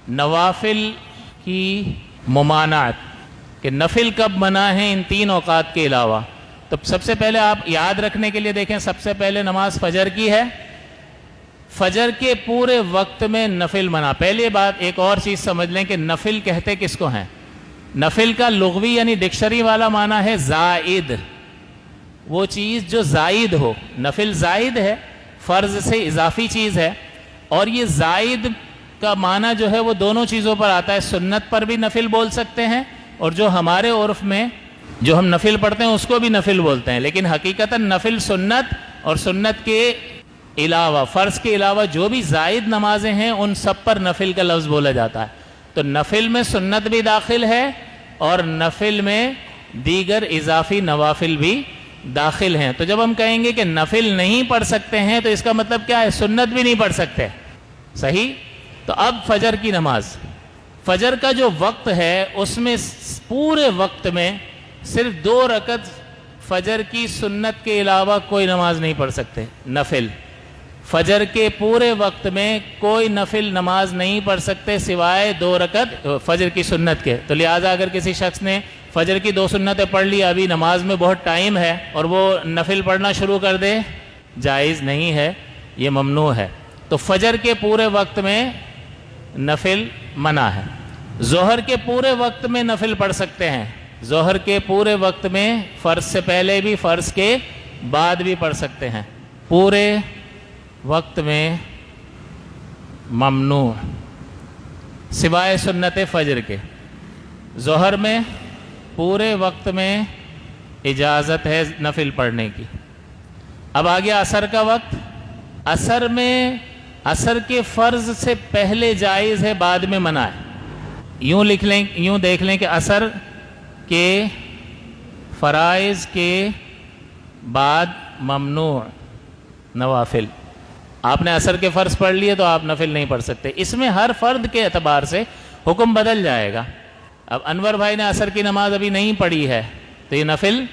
نوافل کی ممانعت کہ نفل کب منع ہے ان 3 اوقات کے علاوہ. تو سب سے پہلے آپ یاد رکھنے کے لیے دیکھیں، سب سے پہلے نماز فجر کی ہے. فجر کے پورے وقت میں نفل منع. پہلی بات ایک اور چیز سمجھ لیں کہ نفل کہتے کس کو ہیں. نفل کا لغوی یعنی ڈکشنری والا معنی ہے زائد، وہ چیز جو زائد ہو. نفل زائد ہے، فرض سے اضافی چیز ہے، اور یہ زائد کا معنی جو ہے وہ دونوں چیزوں پر آتا ہے. سنت پر بھی نفل بول سکتے ہیں، اور جو ہمارے عرف میں جو ہم نفل پڑھتے ہیں اس کو بھی نفل بولتے ہیں. لیکن حقیقتاً نفل سنت اور سنت کے علاوہ، فرض کے علاوہ جو بھی زائد نمازیں ہیں ان سب پر نفل کا لفظ بولا جاتا ہے. تو نفل میں سنت بھی داخل ہے اور نفل میں دیگر اضافی نوافل بھی داخل ہیں. تو جب ہم کہیں گے کہ نفل نہیں پڑھ سکتے ہیں تو اس کا مطلب کیا ہے؟ سنت بھی نہیں پڑھ سکتے. صحیح؟ تو اب فجر کی نماز، فجر کا جو وقت ہے اس میں پورے وقت میں صرف 2 رکعت فجر کی سنت کے علاوہ کوئی نماز نہیں پڑھ سکتے. نفل فجر کے پورے وقت میں کوئی نفل نماز نہیں پڑھ سکتے سوائے 2 رکعت فجر کی سنت کے. تو لہٰذا اگر کسی شخص نے فجر کی 2 سنتیں پڑھ لی، ابھی نماز میں بہت ٹائم ہے، اور وہ نفل پڑھنا شروع کر دے، جائز نہیں ہے، یہ ممنوع ہے. تو فجر کے پورے وقت میں نفل منع ہے. ظہر کے پورے وقت میں نفل پڑھ سکتے ہیں. ظہر کے پورے وقت میں فرض سے پہلے بھی، فرض کے بعد بھی پڑھ سکتے ہیں. پورے وقت میں ممنوع سوائے سنت فجر کے. ظہر میں پورے وقت میں اجازت ہے نفل پڑھنے کی. اب آ گیا عصر کا وقت. عصر میں عصر کے فرض سے پہلے جائز ہے، بعد میں منع ہے. یوں لکھ لیں، یوں دیکھ لیں کہ عصر کے فرائض کے بعد ممنوع نوافل. آپ نے عصر کے فرض پڑھ لیے تو آپ نفل نہیں پڑھ سکتے. اس میں ہر فرد کے اعتبار سے حکم بدل جائے گا. اب انور بھائی نے عصر کی نماز ابھی نہیں پڑھی ہے تو یہ نفل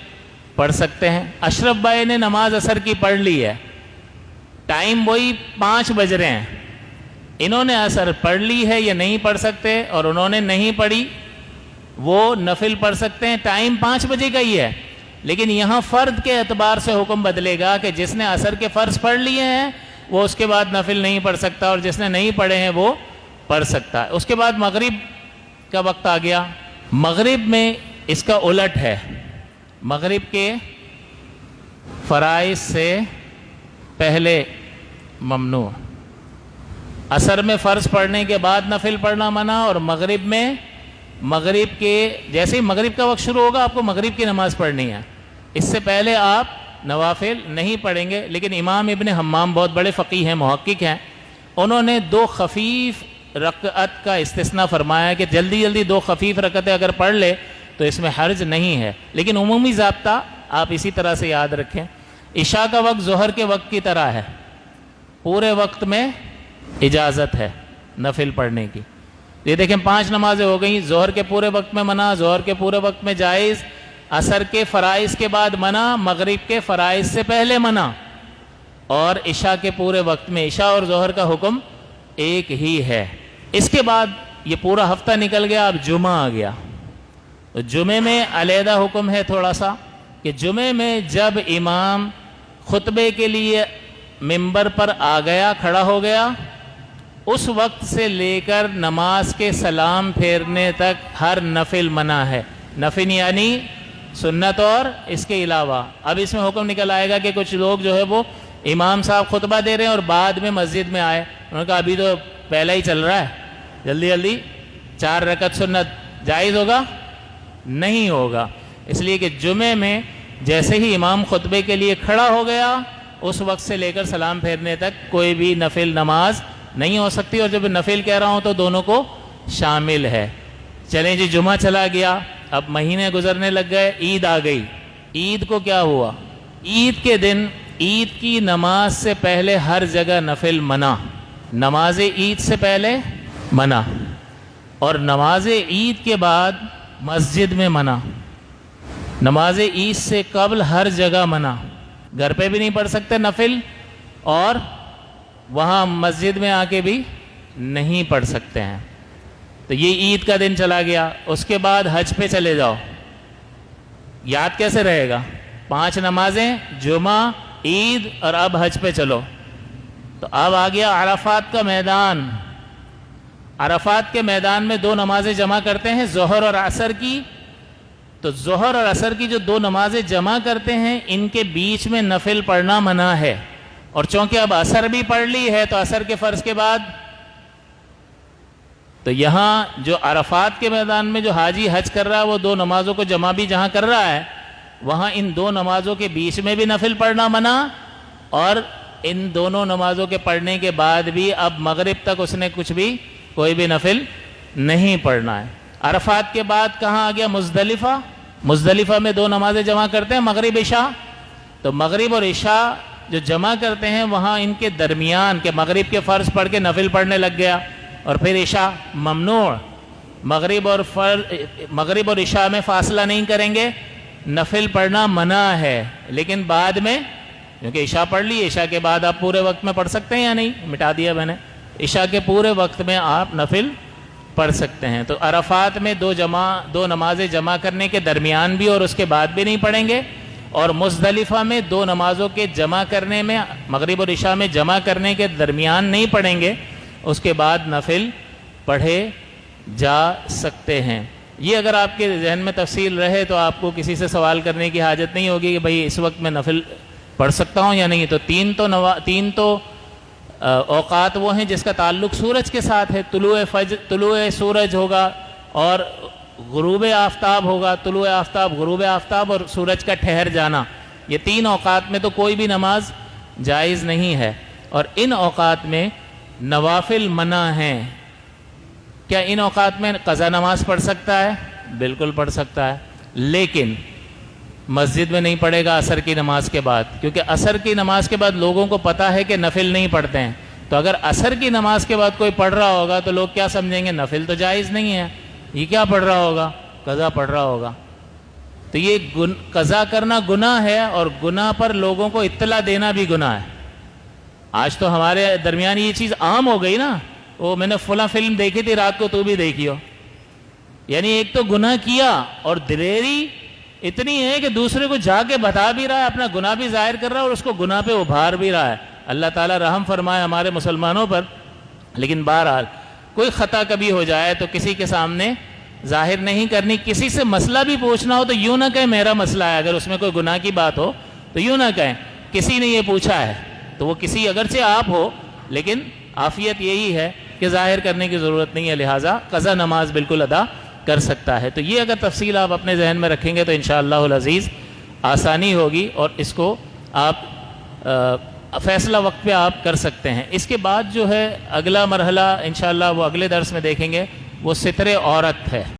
پڑھ سکتے ہیں. اشرف بھائی نے نماز عصر کی پڑھ لی ہے، ٹائم وہی 5 بج رہے ہیں، انہوں نے عصر پڑھ لی ہے، یہ نہیں پڑھ سکتے، اور انہوں نے نہیں پڑھی، وہ نفل پڑھ سکتے ہیں. ٹائم 5 بجے کا ہی ہے، لیکن یہاں فرد کے اعتبار سے حکم بدلے گا کہ جس نے عصر کے فرض پڑھ لیے ہیں وہ اس کے بعد نفل نہیں پڑھ سکتا، اور جس نے نہیں پڑھے ہیں وہ پڑھ سکتا ہے. اس کے بعد مغرب کا وقت آ گیا. مغرب میں اس کا الٹ ہے. مغرب کے فرائض سے پہلے ممنوع. عصر میں فرض پڑھنے کے بعد نفل پڑھنا منع، اور مغرب میں مغرب کے جیسے ہی مغرب کا وقت شروع ہوگا آپ کو مغرب کی نماز پڑھنی ہے. اس سے پہلے آپ نوافل نہیں پڑھیں گے. لیکن امام ابن حمام بہت بڑے فقیہ ہیں، محقق ہیں، انہوں نے 2 خفیف رکعت کا استثناء فرمایا کہ جلدی جلدی 2 خفیف رکعتیں اگر پڑھ لے تو اس میں حرج نہیں ہے. لیکن عمومی ضابطہ آپ اسی طرح سے یاد رکھیں. عشاء کا وقت ظہر کے وقت کی طرح ہے، پورے وقت میں اجازت ہے نفل پڑھنے کی. یہ دیکھیں 5 نمازیں ہو گئیں. ظہر کے پورے وقت میں منع، ظہر کے پورے وقت میں جائز، عصر کے فرائض کے بعد منع، مغرب کے فرائض سے پہلے منع، اور عشاء کے پورے وقت میں. عشاء اور ظہر کا حکم ایک ہی ہے. اس کے بعد یہ پورا ہفتہ نکل گیا، اب جمعہ آ گیا. تو جمعے میں علیحدہ حکم ہے تھوڑا سا کہ جمعے میں جب امام خطبے کے لیے ممبر پر آ گیا، کھڑا ہو گیا، اس وقت سے لے کر نماز کے سلام پھیرنے تک ہر نفل منع ہے. نفل یعنی سنت اور اس کے علاوہ. اب اس میں حکم نکل آئے گا کہ کچھ لوگ جو ہے وہ امام صاحب خطبہ دے رہے ہیں اور بعد میں مسجد میں آئے، انہوں نے کہا ابھی تو پہلا ہی چل رہا ہے، جلدی جلدی 4 رکعت سنت جائز ہوگا؟ نہیں ہوگا. اس لیے کہ جمعے میں جیسے ہی امام خطبے کے لیے کھڑا ہو گیا اس وقت سے لے کر سلام پھیرنے تک کوئی بھی نفل نماز نہیں ہو سکتی. اور جب نفل کہہ رہا ہوں تو دونوں کو شامل ہے. چلیں جی، جمعہ چلا گیا، اب مہینے گزرنے لگ گئے، عید آ گئی. عید کو کیا ہوا؟ عید کے دن عید کی نماز سے پہلے ہر جگہ نفل منع. نماز عید سے پہلے منع، اور نماز عید کے بعد مسجد میں منع. نماز عید سے قبل ہر جگہ منع. گھر پہ بھی نہیں پڑھ سکتے نفل، اور وہاں مسجد میں آ کے بھی نہیں پڑھ سکتے ہیں. تو یہ عید کا دن چلا گیا. اس کے بعد حج پہ چلے جاؤ, یاد کیسے رہے گا؟ 5 نمازیں, جمعہ, عید, اور اب حج پہ چلو. تو اب آ گیا عرفات کا میدان. عرفات کے میدان میں 2 نمازیں جمع کرتے ہیں, ظہر اور عصر کی. تو ظہر اور عصر کی جو 2 نمازیں جمع کرتے ہیں, ان کے بیچ میں نفل پڑھنا منع ہے. اور چونکہ اب عصر بھی پڑھ لی ہے تو عصر کے فرض کے بعد, تو یہاں جو عرفات کے میدان میں جو حاجی حج کر رہا ہے وہ 2 نمازوں کو جمع بھی جہاں کر رہا ہے, وہاں ان 2 نمازوں کے بیچ میں بھی نفل پڑھنا منع, اور ان دونوں نمازوں کے پڑھنے کے بعد بھی اب مغرب تک اس نے کچھ بھی کوئی بھی نفل نہیں پڑھنا ہے. عرفات کے بعد کہاں آ گیا؟ مزدلفہ. مزدلفہ میں 2 نمازیں جمع کرتے ہیں, مغرب عشاء. تو مغرب اور عشاء جو جمع کرتے ہیں وہاں ان کے درمیان کے مغرب کے فرض پڑھ کے نفل پڑھنے لگ گیا, اور پھر عشاء ممنوع. مغرب اور عشاء میں فاصلہ نہیں کریں گے, نفل پڑھنا منع ہے. لیکن بعد میں, کیونکہ عشاء پڑھ لی, عشاء کے بعد آپ پورے وقت میں پڑھ سکتے ہیں یا نہیں؟ مٹا دیا میں نے. عشاء کے پورے وقت میں آپ نفل پڑھ سکتے ہیں. تو عرفات میں 2 نمازیں جمع کرنے کے درمیان بھی اور اس کے بعد بھی نہیں پڑھیں گے, اور مزدلفہ میں 2 نمازوں کے جمع کرنے میں, مغرب اور عشاء میں جمع کرنے کے درمیان نہیں پڑھیں گے, اس کے بعد نفل پڑھے جا سکتے ہیں. یہ اگر آپ کے ذہن میں تفصیل رہے تو آپ کو کسی سے سوال کرنے کی حاجت نہیں ہوگی کہ بھئی اس وقت میں نفل پڑھ سکتا ہوں یا نہیں. تو تین تو اوقات وہ ہیں جس کا تعلق سورج کے ساتھ ہے. طلوع سورج ہوگا اور غروب آفتاب ہوگا, طلوع آفتاب, غروب آفتاب اور سورج کا ٹھہر جانا. یہ 3 اوقات میں تو کوئی بھی نماز جائز نہیں ہے, اور ان اوقات میں نوافل منع ہیں. کیا ان اوقات میں قضا نماز پڑھ سکتا ہے؟ بالکل پڑھ سکتا ہے, لیکن مسجد میں نہیں پڑھے گا عصر کی نماز کے بعد, کیونکہ عصر کی نماز کے بعد لوگوں کو پتہ ہے کہ نفل نہیں پڑھتے ہیں. تو اگر عصر کی نماز کے بعد کوئی پڑھ رہا ہوگا تو لوگ کیا سمجھیں گے؟ نفل تو جائز نہیں ہے, یہ کیا پڑھ رہا ہوگا؟ قضا پڑھ رہا ہوگا. تو یہ قضا کرنا گناہ ہے, اور گناہ پر لوگوں کو اطلاع دینا بھی گناہ ہے. آج تو ہمارے درمیان یہ چیز عام ہو گئی نا, وہ میں نے فلاں فلم دیکھی تھی رات کو, تو بھی دیکھی ہو. یعنی ایک تو گناہ کیا, اور دلیری اتنی ہے کہ دوسرے کو جا کے بتا بھی رہا ہے, اپنا گناہ بھی ظاہر کر رہا ہے, اور اس کو گناہ پہ ابھار بھی رہا ہے. اللہ تعالیٰ رحم فرمائے ہمارے مسلمانوں پر. لیکن بہرحال کوئی خطا کبھی ہو جائے تو کسی کے سامنے ظاہر نہیں کرنی. کسی سے مسئلہ بھی پوچھنا ہو تو یوں نہ کہیں میرا مسئلہ ہے, اگر اس میں کوئی گناہ کی بات ہو تو یوں نہ کہیں کسی نے یہ پوچھا ہے. تو وہ کسی اگرچہ آپ ہو, لیکن عافیت یہی ہے کہ ظاہر کرنے کی ضرورت نہیں ہے, لہٰذا قضا نماز بالکل ادا کر سکتا ہے. تو یہ اگر تفصیل آپ اپنے ذہن میں رکھیں گے تو انشاءاللہ العزیز آسانی ہوگی, اور اس کو آپ فیصلہ وقت پہ آپ کر سکتے ہیں. اس کے بعد جو ہے اگلا مرحلہ انشاءاللہ وہ اگلے درس میں دیکھیں گے, وہ ستر عورت ہے.